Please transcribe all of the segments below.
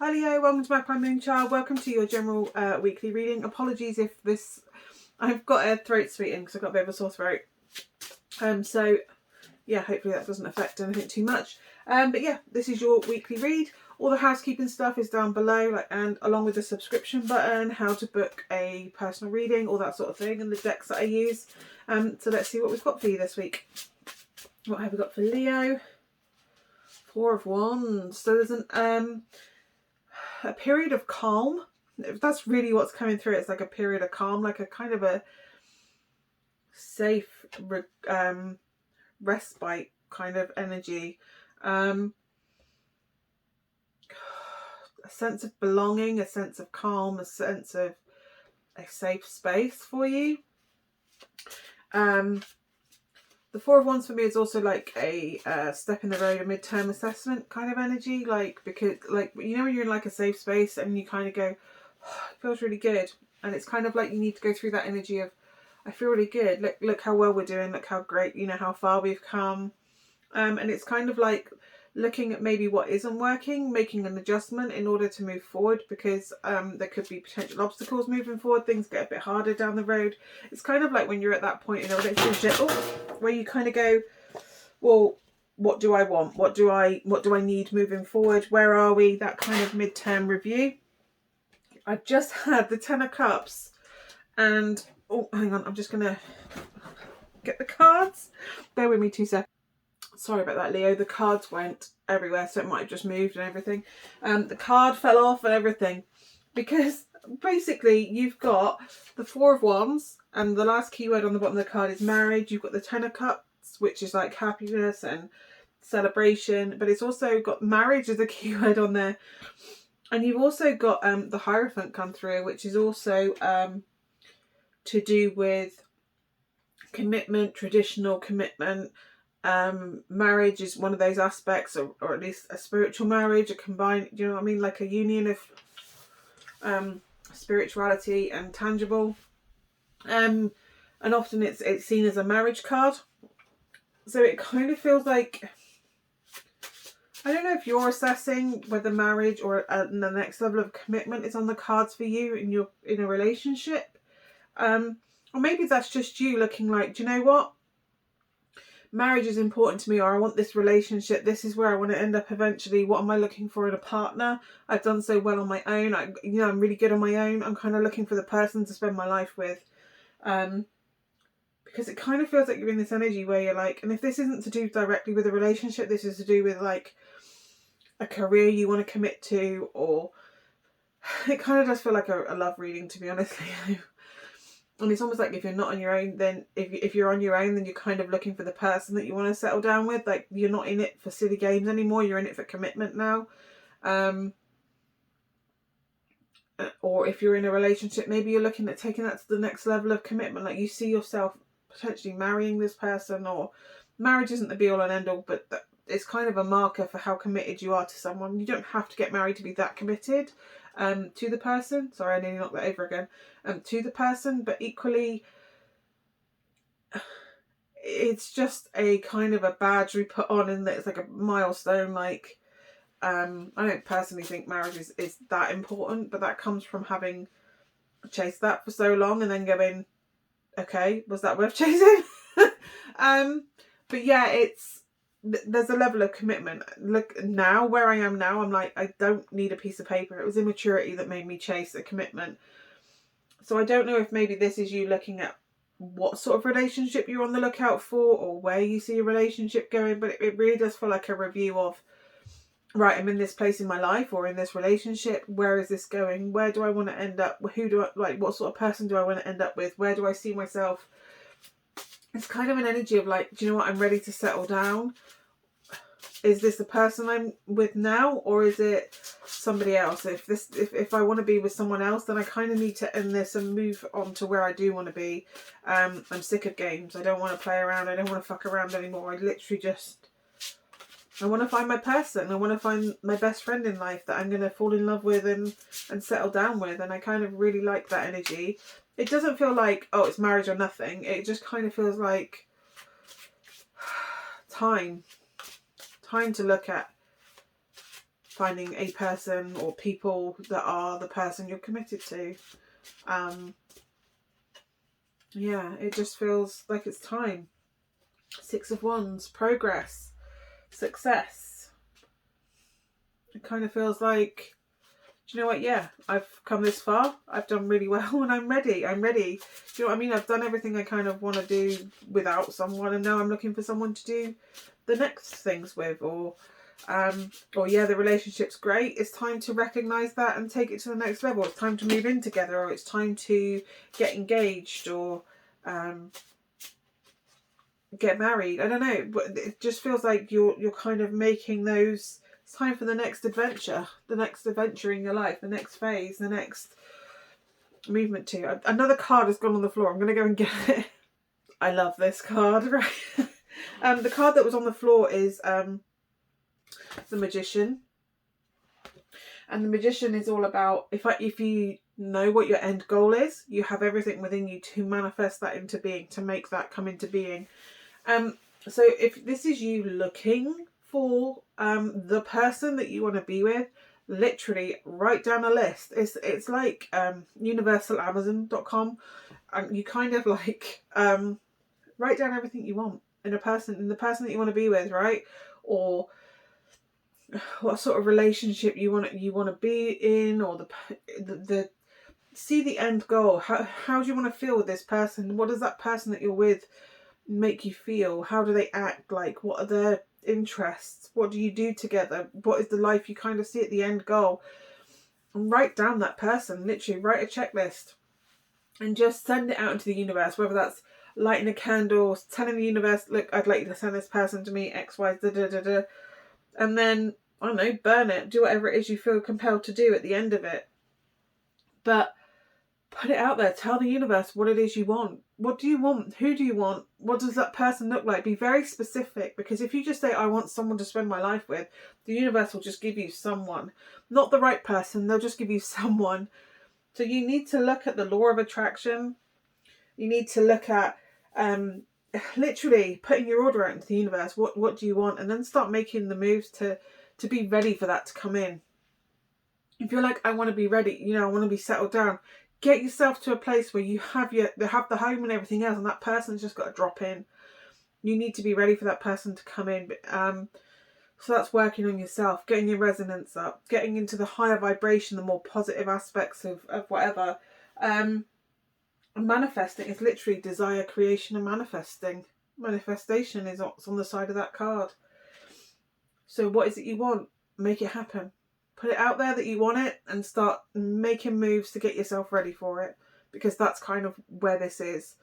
Hi Leo, welcome to Magpie Moonchild. Welcome to your general weekly reading. Apologies if this... I've got a throat sweetening because I've got a bit of a sore throat. So, yeah, hopefully that doesn't affect anything too much. But yeah, this is your weekly read. All the housekeeping stuff is down below, and along with the subscription button, how to book a personal reading, all that sort of thing, and the decks that I use. So let's see what we've got for you this week. What have we got for Leo? Four of Wands. So there's a period of calm. That's really what's coming through. It's like a period of calm, like a kind of a safe respite kind of energy. A sense of belonging, a sense of calm, a sense of a safe space for you. The Four of Wands for me is also like a step in the road, a midterm assessment kind of energy. Like, because, like, you know when you're in like a safe space and you kind of go, oh, it feels really good. And it's kind of like you need to go through that energy of, I feel really good. Look how well we're doing. Look how great, you know, how far we've come. And it's kind of like looking at maybe what isn't working, making an adjustment in order to move forward, because there could be potential obstacles moving forward. Things get a bit harder down the road. It's kind of like when you're at that point in a relationship where you kind of go, well, what do I want? What do I need moving forward? Where are we? That kind of midterm review. I've just had the Ten of Cups, and oh, hang on, I'm just gonna get the cards. Bear with me 2 seconds. Sorry about that, Leo. The cards went everywhere, so it might have just moved and everything. The card fell off and everything, because basically you've got the Four of Wands, and the last keyword on the bottom of the card is marriage. You've got the Ten of Cups, which is like happiness and celebration, but it's also got marriage as a keyword on there. And you've also got the Hierophant come through, which is also to do with commitment, traditional commitment. Marriage is one of those aspects, or at least a spiritual marriage, a combined, you know what I mean, like a union of spirituality and tangible, and often it's seen as a marriage card. So it kind of feels like, I don't know if you're assessing whether marriage or the next level of commitment is on the cards for you in a relationship, or maybe that's just you looking like, do you know what, marriage is important to me, or I want this relationship, this is where I want to end up eventually. What am I looking for in a partner? I've done so well on my own. I'm really good on my own. I'm kind of looking for the person to spend my life with, because it kind of feels like you're in this energy where you're like, and if this isn't to do directly with a relationship, this is to do with like a career you want to commit to, or it kind of does feel like a love reading, to be honest. And it's almost like if you're not on your own, then if you're on your own, then you're kind of looking for the person that you want to settle down with. Like, you're not in it for silly games anymore. You're in it for commitment now. Or if you're in a relationship, maybe you're looking at taking that to the next level of commitment. Like, you see yourself potentially marrying this person, or marriage isn't the be all and end all, but it's kind of a marker for how committed you are to someone. You don't have to get married to be that committed to the person. Sorry, I nearly knocked that over again. To the person, but equally, it's just a kind of a badge we put on, and it's like a milestone. Like, I don't personally think marriage is that important, but that comes from having chased that for so long and then going, okay, was that worth chasing? But yeah, there's a level of commitment. Look, now where I am now, I'm like, I don't need a piece of paper. It was immaturity that made me chase a commitment. So I don't know if maybe this is you looking at what sort of relationship you're on the lookout for, or where you see a relationship going, but it really does feel like a review of, right, I'm in this place in my life, or in this relationship, where is this going? Where do I want to end up? Who do I like? What sort of person do I want to end up with? Where do I see myself? It's kind of an energy of like, do you know what, I'm ready to settle down. Is this the person I'm with now, or is it somebody else? If I want to be with someone else, then I kind of need to end this and move on to where I do want to be. I'm sick of games. I don't want to play around. I don't want to fuck around anymore. I want to find my person. I want to find my best friend in life that I'm going to fall in love with and settle down with. And I kind of really like that energy. It doesn't feel like, oh, it's marriage or nothing. It just kind of feels like time to look at finding a person or people that are the person you're committed to. Yeah, it just feels like it's time. Six of Wands, progress, success. It kind of feels like, do you know what? Yeah, I've come this far. I've done really well and I'm ready. Do you know what I mean? I've done everything I kind of want to do without someone, and now I'm looking for someone to do the next things with, or yeah, the relationship's great. It's time to recognise that and take it to the next level. It's time to move in together, or it's time to get engaged, or get married. I don't know, but it just feels like you're kind of making those. It's time for the next adventure, in your life, the next phase, the next movement to. Another card has gone on the floor. I'm going to go and get it. I love this card, right? The card that was on the floor is the Magician. And the Magician is all about, if you know what your end goal is, you have everything within you to manifest that into being, to make that come into being. So if this is you looking for the person that you want to be with, literally write down a list. It's like universalamazon.com, and you kind of like write down everything you want in the person that you want to be with, right? Or what sort of relationship you want to be in, or the see the end goal. How do you want to feel with this person? What does that person that you're with make you feel? How do they act? Like, what are their interests? What do you do together? What is the life you kind of see at the end goal? And write down that person. Literally write a checklist and just send it out into the universe, whether that's lighting a candle, telling the universe, look, I'd like you to send this person to me, X, Y, da, da, da, da. And then, I don't know, burn it. Do whatever it is you feel compelled to do at the end of it. But put it out there. Tell the universe what it is you want. What do you want? Who do you want? What does that person look like? Be very specific, because if you just say, I want someone to spend my life with, the universe will just give you someone. Not the right person. They'll just give you someone. So you need to look at the law of attraction. You need to look at literally putting your order out into the universe. What do you want? And then start making the moves to be ready for that to come in. If you're like, I want to be ready, I want to be settled down, get yourself to a place where you have the home and everything else, and that person's just got to drop in. You need to be ready for that person to come in. So that's working on yourself, getting your resonance up, getting into the higher vibration, the more positive aspects of whatever. Manifesting is literally desire, creation, and manifesting. Manifestation is what's on the side of that card. So what is it you want? Make it happen. Put it out there that you want it, and start making moves to get yourself ready for it, because that's kind of where this is.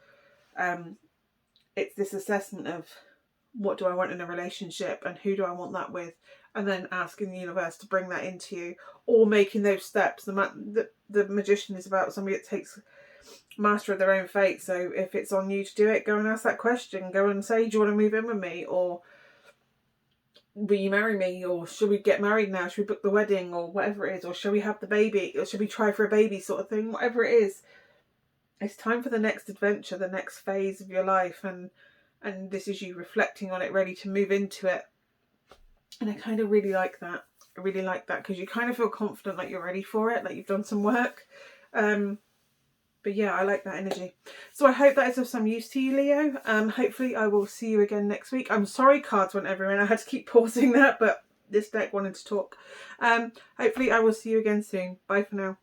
It's this assessment of, what do I want in a relationship, and who do I want that with, and then asking the universe to bring that into you, or making those steps. The Magician is about somebody that takes master of their own fate. So if it's on you to do it, go and ask that question. Go and say, do you want to move in with me, or will you marry me, or should we get married now, should we book the wedding, or whatever it is, or shall we have the baby, or should we try for a baby, sort of thing. Whatever it is, it's time for the next adventure, the next phase of your life, and this is you reflecting on it, ready to move into it. And I kind of really like that. I really like that, because you kind of feel confident, like you're ready for it, like you've done some work. But yeah, I like that energy. So I hope that is of some use to you, Leo. Hopefully I will see you again next week. I'm sorry cards went everywhere and I had to keep pausing that, but this deck wanted to talk. Hopefully I will see you again soon. Bye for now.